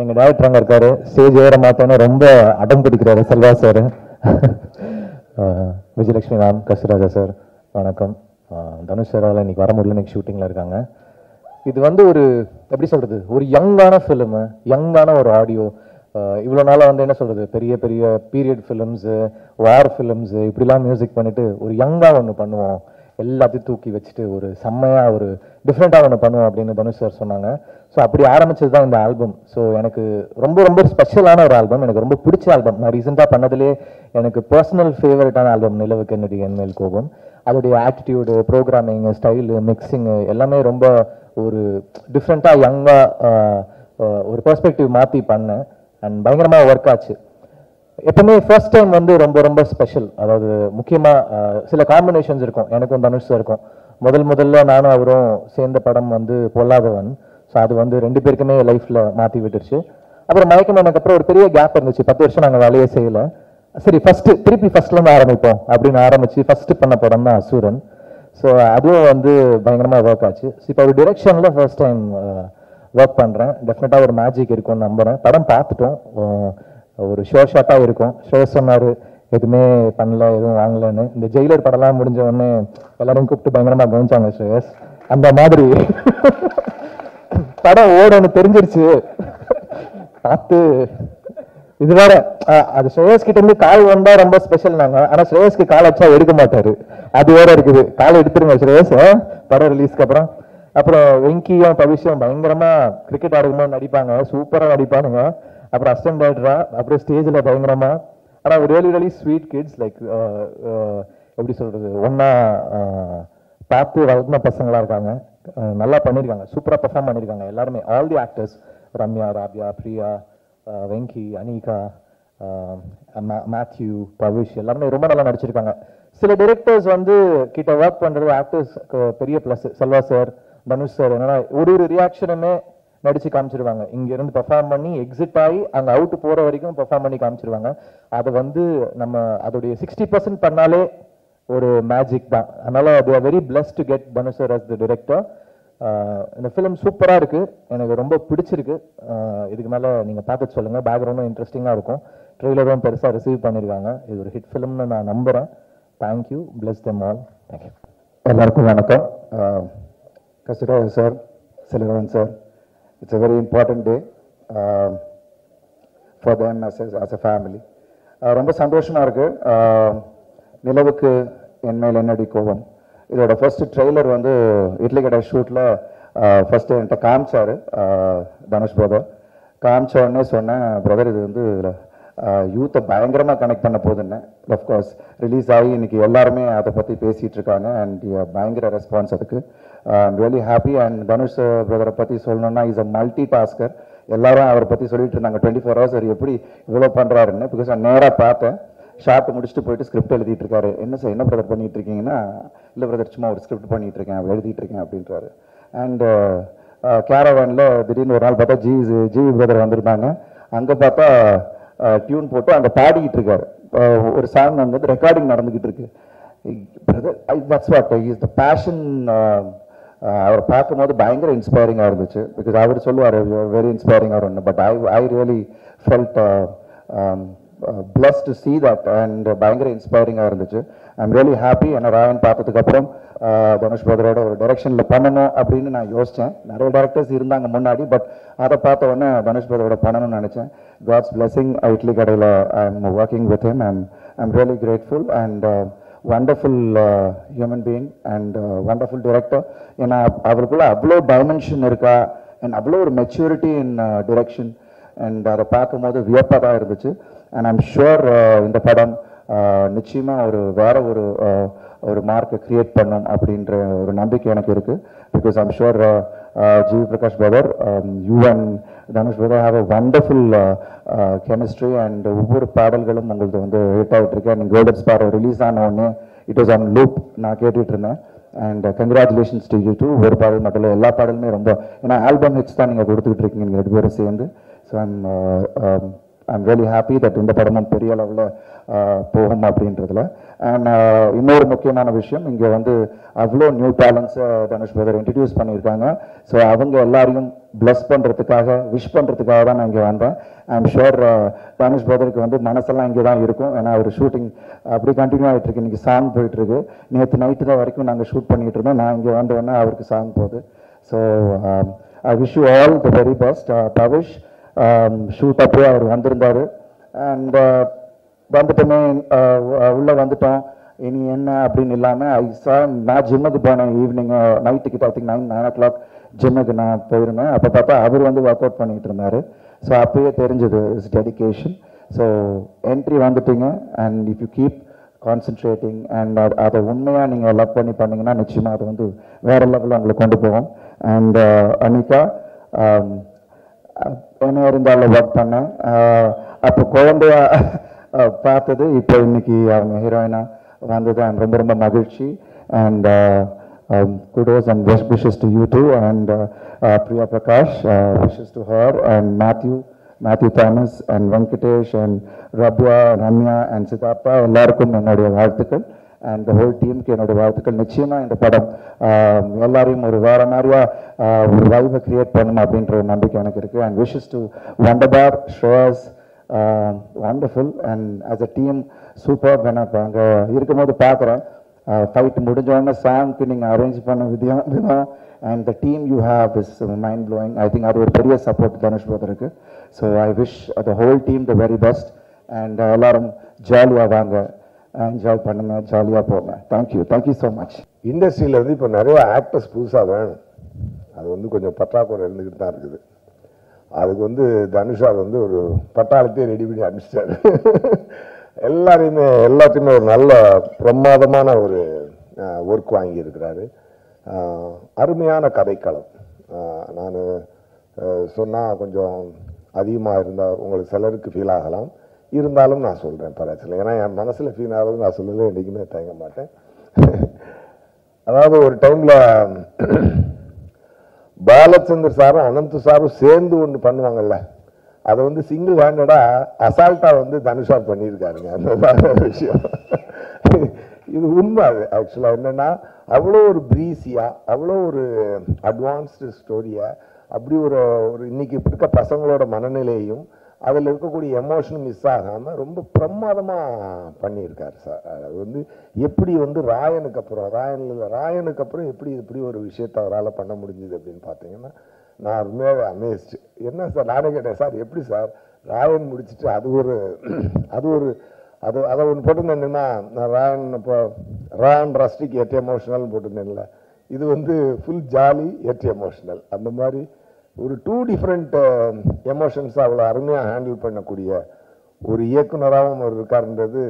எங்கள் டேரக்டர் அங்கே இருக்காரு. ஸ்டேஜ் ஏற மாத்தோன்னு ரொம்ப அடம் பிடிக்கிறாரு Selva sir. Vijayalakshmi ma'am, Kasthuraja sir வணக்கம். தனுஷ் சாரால் இன்னைக்கு வர முடியல, இன்னைக்கு ஷூட்டிங்கில் இருக்காங்க. இது வந்து ஒரு எப்படி சொல்கிறது, ஒரு யங்கான ஃபிலிமு, யங்கான ஒரு ஆடியோ. இவ்வளோ நாளாக வந்து என்ன சொல்கிறது, பெரிய பீரியட் ஃபிலிம்ஸு, வார் ஃபிலிம்ஸு இப்படிலாம் மியூசிக் பண்ணிவிட்டு ஒரு யங்காக ஒன்று பண்ணுவோம், எல்லாத்தையும் தூக்கி வச்சுட்டு ஒரு செம்மையாக ஒரு டிஃப்ரெண்ட்டாக ஒன்று பண்ணுவோம் அப்படின்னு தனுஷ் சார் சொன்னாங்க. ஸோ அப்படி ஆரம்பிச்சது தான் இந்த ஆல்பம். ஸோ எனக்கு ரொம்ப ஸ்பெஷலான ஒரு ஆல்பம், எனக்கு ரொம்ப பிடிச்ச ஆல்பம். நான் ரீசெண்டாக பண்ணதுலேயே எனக்கு பர்சனல் ஃபேவரட்டான ஆல்பம் நிலவுக்கு என்னடி என்மேல் கோபம். அதோடைய ஆட்டிடியூடு, ப்ரோக்ராமிங், ஸ்டைலு, மிக்சிங்கு எல்லாமே ரொம்ப ஒரு டிஃப்ரெண்ட்டாக யங்காக ஒரு பெர்ஸ்பெக்டிவ் மாற்றி பண்ணேன். அண்ட் பயங்கரமாக ஒர்க் ஆச்சு. எப்பவுமே ஃபர்ஸ்ட் டைம் வந்து ரொம்ப ஸ்பெஷல். அதாவது முக்கியமாக சில காம்பினேஷன்ஸ் இருக்கும், எனக்கும் தனுஷ் இருக்கும். முதல்ல நானும் அவரும் சேர்ந்த படம் வந்து பொல்லாதவன். ஸோ அது வந்து 2 பேருக்குமே லைஃப்பில் மாற்றி விட்டுருச்சு. அப்புறம் மயக்கமானதுக்கு அப்புறம் ஒரு பெரிய கேப் இருந்துச்சு, 10 வருஷம் நாங்கள் வேலையே செய்யலை. சரி திருப்பி ஃபர்ஸ்ட்லேருந்து ஆரம்பிப்போம் அப்படின்னு ஆரம்பித்து ஃபர்ஸ்ட் பண்ண படம் தான் அசுரன். ஸோ அதுவும் வந்து பயங்கரமாக ஒர்க் ஆச்சு. இப்போ ஒரு டிரெக்ஷனில் ஃபர்ஸ்ட் டைம் ஒர்க் பண்ணுறேன். டெஃபினட்டாக ஒரு மேஜிக் இருக்கும்னு நம்புகிறேன். படம் பார்த்துட்டோம், ஒரு ஷோர் ஷாட்டாக இருக்கும். ஷோ சொன்னார் எதுவுமே பண்ணல, எதுவும் வாங்கலன்னு. இந்த ஜெயிலர் படம்லாம் முடிஞ்ச உடனே எல்லாரையும் கூப்பிட்டு பயங்கரமாக கவனிச்சாங்க ஸ்ரேயஸ். அந்த மாதிரி படம் ஓடன்னு தெரிஞ்சிருச்சு பார்த்து. இது வேற, அது ஸ்ரேயஸ் கிட்ட இருந்து கால் வந்தா ரொம்ப ஸ்பெஷல் நாங்க. ஆனா ஸ்ரேயஸ்க்கு கால் வச்சா எடுக்க மாட்டாரு, அது வேற இருக்குது. கால் எடுத்துருங்க ஸ்ரேயஸ் படம் ரிலீஸ்க்கு அப்புறம் வெங்கியும் பவிஷும் பயங்கரமா கிரிக்கெட் ஆடும்போது நடிப்பாங்க, சூப்பரா நடிப்பானுங்க. அப்புறம் அசிஸ்டன்ட் டைரக்டரா, அப்புறம் ஸ்டேஜ்ல பயங்கரமா. ஆனா ரியலி ஸ்வீட் கிட்ஸ். லைக் எப்படி சொல்றது, ஒன்னா பார்த்து வளர்ந்த பசங்களாக இருக்காங்க. நல்லா பண்ணியிருக்காங்க, சூப்பராக பெர்ஃபார்ம் பண்ணியிருக்காங்க எல்லாருமே. All the actors, Ramya, Rabia, Priya, Venky, Anika, Mathew, Bhavish எல்லாருமே ரொம்ப நல்லா நடிச்சிருக்காங்க. சில டைரக்டர்ஸ் வந்து கிட்ட ஒர்க் பண்ணுறது ஆக்டர்ஸ்க்கு பெரிய plus. Selva sir, Dhanush sir என்னன்னா ஒரு ரியாக்ஷனுமே நடிச்சு காமிச்சிருவாங்க. இங்கேருந்து பெர்ஃபார்ம் பண்ணி எக்ஸிட் ஆகி அங்கே அவுட் போகிற வரைக்கும் பெர்ஃபார்ம் பண்ணி காமிச்சிருவாங்க. அதை வந்து நம்ம அதோடைய 60% பண்ணாலே ஒரு மேஜிக் தான். அதனால they are very blessed to get Dhanush sir as the director. இந்த ஃபிலிம் சூப்பராக இருக்குது, எனக்கு ரொம்ப பிடிச்சிருக்கு. இதுக்கு மேலே நீங்கள் பார்த்துட்டு சொல்லுங்கள். பேக்ரவுண்டும் இன்ட்ரெஸ்டிங்காக இருக்கும். ட்ரெய்லரும் பெருசாக ரிசீவ் பண்ணியிருக்காங்க. இது ஒரு ஹிட் ஃபிலிம்னு நான் நம்புகிறேன். Thank you, bless them all. Thank you. எல்லாருக்கும் வணக்கம். Kasthuri sir, Selvarajan sir, it's a very important day for them as a family. ரொம்ப சந்தோஷமாக இருக்குது. நிலவுக்கு என்மேல் என்னடி கோபம் இதோட ஃபர்ஸ்ட் ட்ரெய்லர் வந்து இட்லி கடை ஷூட்டில் ஃபஸ்ட்டு என்கிட்ட காமிச்சார் தனுஷ் பிரதர். காமிச்ச உடனே சொன்னேன், பிரதர் இது வந்து யூத்தை பயங்கரமாக கனெக்ட் பண்ண போகுதுன்னு. அஃப்கோர்ஸ் ரிலீஸ் ஆகி இன்னைக்கு எல்லாருமே அதை பற்றி பேசிகிட்டு இருக்காங்க அண்ட் பயங்கர ரெஸ்பான்ஸ் அதுக்கு. I'm really happy. And Dhanush பிரதரை பற்றி சொல்லணும்னா இஸ் அ மல்டி டாஸ்கர். எல்லாரும் அவரை பற்றி சொல்லிட்டு இருந்தாங்க 24 hours அவர் எப்படி இவ்வளோ பண்ணுறாருன்னு. பிகாஸ் நான் நேராக பார்த்தேன், ஷார்ட் முடிச்சுட்டு போயிட்டு ஸ்கிரிப்ட் எழுதிட்டு இருக்காரு. என்ன சார் என்ன பிரதர் பண்ணிட்டு இருக்கீங்கன்னா, இல்லை பிரதர் சும்மா ஒரு ஸ்கிரிப்ட் பண்ணிட்டு இருக்கேன், எழுதிட்டு இருக்கேன் அப்படின்றாரு. அண்ட் கேரவானில் திடீர்னு ஒரு நாள் பார்த்தா ஜிவி பிரதர் வந்திருந்தாங்க. அங்கே பார்த்தா டியூன் போட்டு அங்கே பாடிக்கிட்டு இருக்காரு. ஒரு சாங் அங்கே வந்து ரெக்கார்டிங் நடந்துக்கிட்டு இருக்கு. Brother that's what is the passion. அவரை பார்க்கும்போது பயங்கர இன்ஸ்பைரிங்காக இருந்துச்சு. பிகாஸ் அவர் சொல்லுவார் வெரி இன்ஸ்பைரிங்காக ஒன்று. But I really felt blessed to see that and பயங்கர இன்ஸ்பைரிங்காக இருந்துச்சு. I'm really happy. ஏன்னா ராயன் பார்த்ததுக்கப்புறம் தனுஷ் பிரதரோட ஒரு டைரக்ஷனில் பண்ணணும் அப்படின்னு நான் யோசித்தேன். நிறைய டேரக்டர்ஸ் இருந்தாங்க முன்னாடி, பட் அதை பார்த்த உடனே தனுஷ் பிரதரோட பண்ணணும்னு நினச்சேன். God's blessing. இட்லி கடையில் I'm working with him. I'm really grateful and wonderful human being and wonderful director. ஏன்னா அவருக்குள்ள அவ்வளோ டைமென்ஷன் இருக்கா அண்ட் அவ்வளோ ஒரு மெச்சூரிட்டி இன் டிரெக்ஷன். அண்ட் அதை பார்க்கும்போது வியப்பாக தான் இருந்துச்சு. அண்ட் ஐம் ஷுர் இந்த படம் நிச்சயமாக வேற ஒரு மார்க்கை கிரியேட் பண்ணும் அப்படின்ற ஒரு நம்பிக்கை எனக்கு இருக்குது. Because I'm sure GV Prakash brother, you and Dhanush brother have a wonderful chemistry. And ஒவ்வொரு பாடல்களும் உங்களுக்கு வந்து ஹிட் ஆகிட்டு இருக்கு. அண்ட் கோல்டன் ஸ்பார் ரிலீஸ் ஆன உடனே இட் வாஸ் ஆன் லூப் நான் கேட்டுட்டு இருந்தேன். And congratulations to you too. ஒரு பாடல் மட்டும் இல்லை, எல்லா பாடலுமே ரொம்ப, ஏன்னா ஆல்பம் ஹிட்ஸ் தான் நீங்கள் கொடுத்துக்கிட்டு இருக்கீங்க நீங்கள் 2 பேரும் சேர்ந்து. So I'm really happy that இந்த படமும் பெரிய அளவில் போகும் அப்படின்றதுல. அண்ட் இன்னொரு முக்கியமான விஷயம், இங்கே வந்து அவ்வளோ நியூ டேலண்ட்ஸை தனுஷ் பிரதர் இன்ட்ரடியூஸ் பண்ணியிருக்காங்க. ஸோ அவங்க எல்லாரையும் பிளஸ் பண்ணுறதுக்காக, விஷ் பண்ணுறதுக்காக தான் நான் இங்கே வந்தேன். ஐம் ஷுர் தனுஷ் பிரதருக்கு வந்து மனசெல்லாம் இங்கே தான் இருக்கும். ஏன்னா ஒரு ஷூட்டிங் அப்படி கண்டினியூ ஆகிட்டு இருக்கு. இன்றைக்கி சாங் போயிட்டுருக்கு. நேற்று நைட்டு தான் வரைக்கும் நாங்கள் ஷூட் பண்ணிகிட்டு இருந்தோம். நான் இங்கே வந்தோடனே அவருக்கு சாங் போகுது. So I wish you all the very best. Pavish shoot அப்போயே அவர் வந்திருந்தார். அண்ட் வந்துட்டோமே, உள்ளே வந்துட்டோம், இனி என்ன அப்படின்னு இல்லாமல் நான் ஜிம்முக்கு போனேன். ஈவினிங் நைட்டுக்கிட்ட ஐ திங்க் 9 o'clock ஜிம்முக்கு நான் போயிருந்தேன். அப்போ பார்த்தா அவர் வந்து ஒர்க் அவுட் பண்ணிகிட்டு இருந்தார். ஸோ அப்போயே தெரிஞ்சது இஸ் டெடிக்கேஷன். ஸோ என்ட்ரி வந்துட்டீங்க. And if you keep concentrating and அதை உண்மையாக நீங்கள் லவ் பண்ணி பண்ணிங்கன்னா நிச்சயமாக அது வந்து வேறு லெவலில் உங்களுக்கு கொண்டு போகும். அண்ட் அனிகா என்ன இருந்தாலும் ஒர்க் பண்ணேன். அப்போ குழந்தைய பார்த்தது இப்போ இன்னைக்கு அவங்க ஹீரோயினா வந்தது. ரொம்ப ரொம்ப மகிழ்ச்சி. And kudos and best wishes to you too. And Priya Prakash, wishes to her. And Matthew Thomas and Venkatesh and Rabia, Ramya and Siddhartha, எல்லாருக்கும் என்னுடைய வாழ்த்துக்கள். அண்ட் த ஹோல் டீமுக்கு என்னோட வாழ்த்துக்கள். நிச்சயமாக இந்த படம் எல்லாரையும் ஒரு வேற மாதிரியா ஒரு வைபை கிரியேட் பண்ணணும் அப்படின்ற ஒரு நம்பிக்கை எனக்கு இருக்குது. And wishes to Wunderbar, Shreyas, wonderful. And as a team super. எனக்கு அங்கே இருக்கும்போது பார்க்குறேன் ஃபைட் முடிஞ்சோடனே சாங்க்கு நீங்கள் அரேஞ்ச் பண்ண விதம் and the team you have is mind blowing. I think அது ஒரு பெரிய சப்போர்ட் தனுஷ் பிரதருக்கு. So I wish the whole team the very best. And எல்லாரும் ஜாலியாக வாங்க, என்ஜாய் பண்ணுங்க, ஜாலியாக போங்க. Thank you so much. இண்டஸ்ட்ரியில் வந்து இப்போ நிறைய ஆக்டர்ஸ் புதுசாக வேணும். அது வந்து கொஞ்சம் பற்றாக்குறை இருந்துக்கிட்டு தான் இருக்குது. அதுக்கு வந்து தனுஷார் வந்து ஒரு பட்டாளத்தையே ரெடி பண்ணி அனுப்பிச்சிட்டாரு. எல்லாத்தையுமே ஒரு நல்ல பிரமாதமான ஒரு ஒர்க் வாங்கியிருக்கிறாரு. அருமையான கதைக்களம். நான் சொன்னால் கொஞ்சம் அதிகமாக இருந்தால் உங்களுக்கு சிலருக்கு ஃபீல் ஆகலாம், இருந்தாலும் நான் சொல்கிறேன் பரவாயில்லை. ஏன்னா என் மனசில் ஃபீல் ஆகிறது நான் சொல்லவே என்றைக்குமே தயங்க மாட்டேன். அதாவது ஒரு டைமில் பாலச்சந்தர் சாரும் அனந்த் சாரும் சேர்ந்து ஒன்று பண்ணுவாங்கல்ல, அதை வந்து சிங்கிள் ஹேண்டடாக அசால்ட்டாக தனுஷா பண்ணியிருக்காருங்க. அந்த விஷயம் இது உண்மை. அது ஆக்சுவலாக என்னென்னா அவ்வளோ ஒரு ப்ரீஸியாக, அவ்வளோ ஒரு அட்வான்ஸ்டு ஸ்டோரியாக, அப்படி ஒரு இன்னைக்கு இருக்க பசங்களோட மனநிலையும் அதில் இருக்கக்கூடிய எமோஷனும் மிஸ் ஆகாமல் ரொம்ப பிரமாதமாக பண்ணியிருக்காரு சார். அது எப்படி ராயனுக்கு அப்புறம் எப்படி இப்படி ஒரு விஷயத்தை அவரால் பண்ண முடிஞ்சுது அப்படின்னு பார்த்தீங்கன்னா நான் உண்மையாகவே அமேஸ்டு. என்ன சார், நானே கேட்டேன், சார் எப்படி சார் ராயன் முடிச்சுட்டு அதை ஒன்று போட்டிருந்தேன்னா, நான் ராயன் இப்போ ராயன் ரஸ்டிக் எட் எமோஷனல் போட்டிருந்தேன்ல, இது ஃபுல் ஜாலி எட் எமோஷனல். அந்த மாதிரி ஒரு 2 டிஃப்ரெண்ட் எமோஷன்ஸ் அவ்வளோ அருமையாக ஹேண்டில் பண்ணக்கூடிய ஒரு இயக்குனராகவும் அவர் இருக்காருன்றது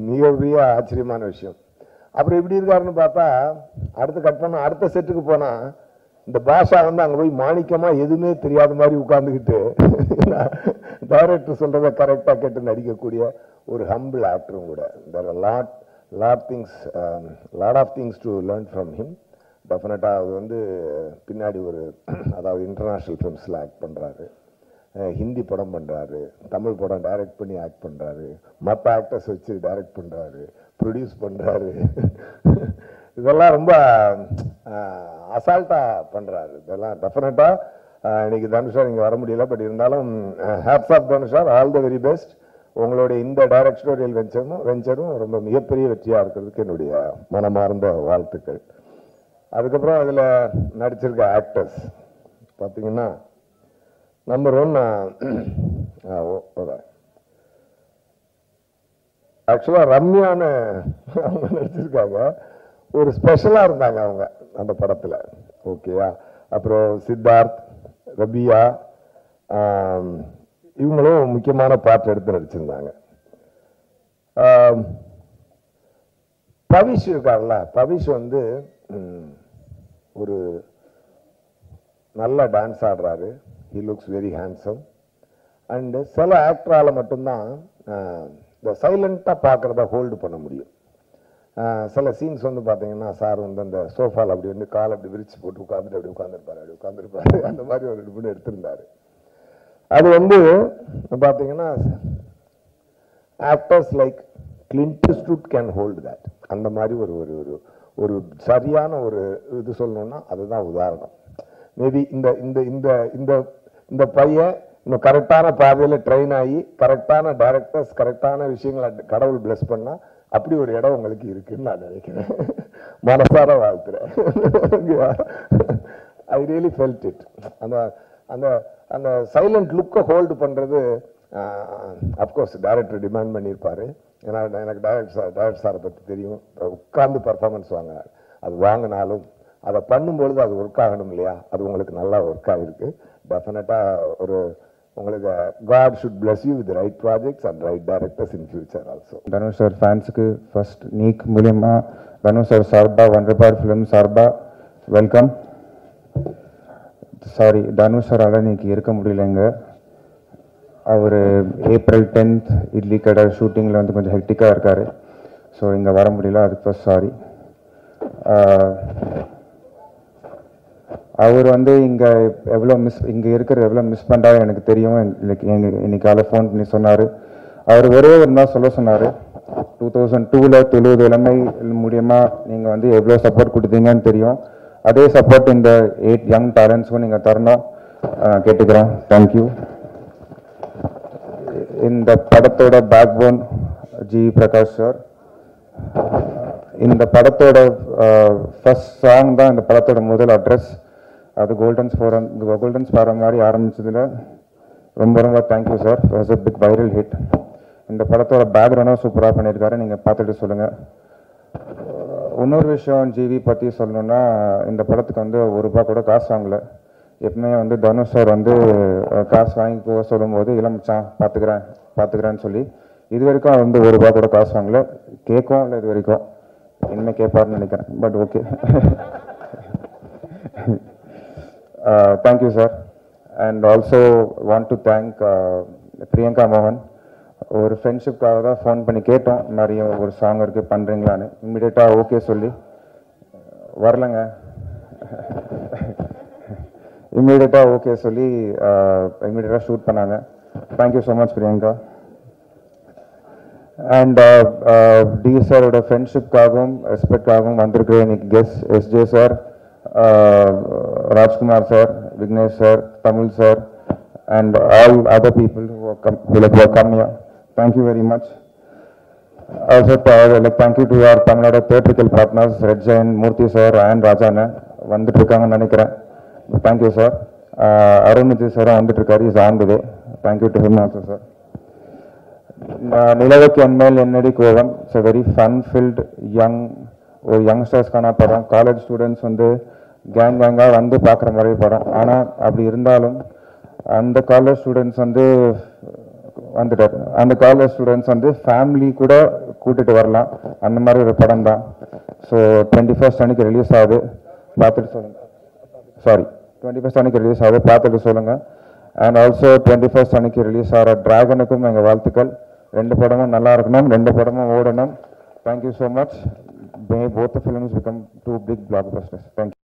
மிகப்பெரிய ஆச்சரியமான விஷயம். அப்புறம் எப்படி இருக்காருன்னு பார்த்தா, அடுத்த செட்டுக்கு போனால் இந்த பாஷா அங்கே போய் மாணிக்கமாக எதுவுமே தெரியாத மாதிரி உட்காந்துக்கிட்டு டைரக்டர் சொல்கிறத கரெக்டாக கேட்டு நடிக்கக்கூடிய ஒரு ஹம்பிள் ஆக்டரும் கூட. there are lot of things to learn from him. டெஃபினட்டாக அது பின்னாடி அதாவது இன்டர்நேஷ்னல் ஃபிலிம்ஸில் ஆக்ட் பண்ணுறாரு, ஹிந்தி படம் பண்ணுறாரு, தமிழ் படம் டைரக்ட் பண்ணி ஆக்ட் பண்ணுறாரு, மற்ற ஆக்டர்ஸ் வச்சு டைரக்ட் பண்ணுறாரு, ப்ரொடியூஸ் பண்ணுறாரு. இதெல்லாம் ரொம்ப அசால்ட்டாக பண்ணுறாரு. இதெல்லாம் டெஃபினட்டாக இன்னைக்கு தனுஷா இங்கே வர முடியல, பட் இருந்தாலும் ஹேட்ஸ் ஆஃப் தனுஷா, ஆல் த வெரி பெஸ்ட். உங்களுடைய இந்த டைரக்டோரியல் வெஞ்சரும் ரொம்ப மிகப்பெரிய வெற்றியாக இருக்கிறதுக்கு என்னுடைய மனமார்ந்த வாழ்த்துக்கள். அதுக்கப்புறம் அதில் நடிச்சிருக்க ஆக்டர்ஸ் பார்த்தீங்கன்னா, நம்பர் 1 ஆக்சுவலாக ரம்யான்னு அவங்க நடிச்சிருக்காங்க. ஒரு ஸ்பெஷலாக இருந்தாங்க அவங்க அந்த படத்தில். ஓகேயா. அப்புறம் சித்தார்த், ரபியா, இவங்களும் முக்கியமான பாட்டு எடுத்து நடிச்சிருந்தாங்க. பவிஷ் இருக்கார்ல, பவிஷ் ஒரு நல்ல டான்ஸ் ஆடுறாரு. He looks very handsome. And சில ஆக்டரால் மட்டும்தான் இந்த சைலண்ட்டாக பார்க்குறத ஹோல்டு பண்ண முடியும். சில சீன்ஸ் பார்த்தீங்கன்னா, சார் அந்த சோஃபாவில் அப்படி கால் அப்படி விரிச்சு போட்டு அப்படி உட்காந்துருப்பாரு. அந்த மாதிரி ஒரு நிபுணர் எடுத்திருந்தாரு. அது பார்த்தீங்கன்னா actors like Clint Eastwood can hold that. அந்த மாதிரி ஒரு சரியான ஒரு இது சொல்லணும்னா அதுதான் உதாரணம். மேபி இந்த பையன் இன்னும் கரெக்டான பாதையில் ட்ரெயின் ஆகி கரெக்டான டைரக்டர்ஸ் கரெக்டான விஷயங்களை கடவுள் பிளஸ் பண்ணா அப்படி ஒரு இடம் உங்களுக்கு இருக்குன்னு நான் நினைக்கிறேன். மனசார வாழ்த்துறேன். I really felt it. அந்த சைலண்ட் லுக்கை ஹோல்டு பண்ணுறது அப்கோர்ஸ் டைரக்டர் டிமாண்ட் பண்ணியிருப்பாரு. ஏன்னா எனக்கு டைரக்டர் சாரை பற்றி தெரியும். உட்கார்ந்து பர்ஃபார்மன்ஸ் அது வாங்கினாலும் அதை பண்ணும்பொழுது அது ஒர்க் ஆகணும் இல்லையா, அது உங்களுக்கு நல்லா ஒர்க் ஆகிருக்கு. டெஃபினட்டாக உங்களுக்கு God should bless you with right projects and right directors in future also. Dhanush sir ஃபேன்ஸுக்கு ஃபர்ஸ்ட் நீக் மூலியமாக தனுஷ் சார் சார்பா வண்டர்பார் ஃபிலிம் சார்பா வெல்கம். சாரி, தனுஷ் சாரால் இன்னைக்கு இருக்க முடியலைங்க. அவர் April 10th இட்லி கடை ஷூட்டிங்கில் கொஞ்சம் ஹெக்டிக்காக இருக்கார். ஸோ இங்கே வர முடியல, அதுக்கு ஃபர்ஸ்ட் சாரி. அவர் இங்கே இங்கே இருக்கிற எவ்வளோ மிஸ் பண்ணுறாரு எனக்கு தெரியும். இன்னைக்கு காலை ஃபோன் பண்ணி சொன்னார். அவர் ஒரே ஒரு நாள் சொல்ல சொன்னார், 2002 தொழுவது இளமை மூலியமாக நீங்கள் எவ்வளோ சப்போர்ட் கொடுத்தீங்கன்னு தெரியும். அதே சப்போர்ட் இந்த 8 யங் டேலண்ட்ஸ்க்கும் நீங்கள் தரணும் கேட்டுக்கிறோம். தேங்க்யூ. இந்த படத்தோட பேக்போன் ஜி பிரகாஷ் சார். இந்த படத்தோட ஃபர்ஸ்ட் சாங் தான் இந்த படத்தோட முதல் அட்ரஸ். அது கோல்டன் ஸ்பாரம் மாதிரி ஆரம்பிச்சதுல ரொம்ப ரொம்ப thank you sir. Was a big viral hit. இந்த படத்தோட பேக்ரவுண்டும் சூப்பராக பண்ணியிருக்காரு, நீங்கள் பார்த்துட்டு சொல்லுங்கள். இன்னொரு விஷயம் ஜிவி பற்றி சொல்லணுன்னா, இந்த படத்துக்கு ₹1 கூட காசு வாங்கலை. எப்பவுமே தனுஷ் சார் காசு வாங்கி போக சொல்லும்போது இளமச்சான் பார்த்துக்கிறேன்னு சொல்லி இது வரைக்கும் ₹1 கூட காசு வாங்கல. கேட்கும் இல்லை இது வரைக்கும், இனிமேல் கேட்பாருன்னு நினைக்கிறேன். But okay. Thank you, sir. And also want to thank Priyanka Mohan. ஒரு ஃப்ரெண்ட்ஷிப்காக தான் ஃபோன் பண்ணி கேட்டோம், நிறைய ஒரு சாங் இருக்குது பண்ணுறீங்களான்னு. இம்மிடியேட்டாக ஓகே சொல்லி வரலங்க, இம்மிடியேட்டாக ஓகே சொல்லி இம்மிடியேட்டாக ஷூட் பண்ணாங்க. Thank you so much Priyanka. And D சாரோட ஃப்ரெண்ட்ஷிப்காகவும் ரெஸ்பெக்டாகவும் வந்திருக்கிற இன்னைக்கு guest SJ sir, Rajkumar sir, Vignesh sir, Tamil sir, and all other people who have come here. Thank you very much. Also, thank you to our Tamil Nadu theatrical partners, Red Giant, Murthy sir, and Rajana. வந்துட்டு இருக்காங்கன்னு நினைக்கிறேன். Thank you, sir. Arunji sir வந்துட்டு இருக்காரு, is on the way. Thank you to him also, sir. நிலவுக்கு என்மேல் என்னடி கோவம், it's a very fun filled ஒரு யங்ஸ்டர்ஸ்க்கான படம். காலேஜ் ஸ்டூடெண்ட்ஸ் வந்து கேங்காக வந்து பார்க்குற மாதிரி படம். ஆனால் அப்படி இருந்தாலும் அந்த காலேஜ் ஸ்டூடெண்ட்ஸ் வந்து வந்துட்டார். அந்த காலேஜ் ஸ்டூடெண்ட்ஸ் வந்து ஃபேமிலி கூட கூட்டிகிட்டு வரலாம், அந்த மாதிரி ஒரு படம் தான். ஸோ 21st அன்னைக்கு ரிலீஸ் ஆகுது, பார்த்துட்டு சொல்லுங்கள். 21st அன்னைக்கு ரிலீஸ் ஆகுது, பார்த்துட்டு சொல்லுங்கள். அண்ட் ஆல்சோ 21st அன்னைக்கு ரிலீஸ் ஆகிற டிராகனுக்கும் எங்கள் வாழ்த்துக்கள். 2 படமும் நல்லா இருக்கணும், 2 படமும் ஓடணும். Thank you so much. May both the films become 2 big blockbusters. Thank you.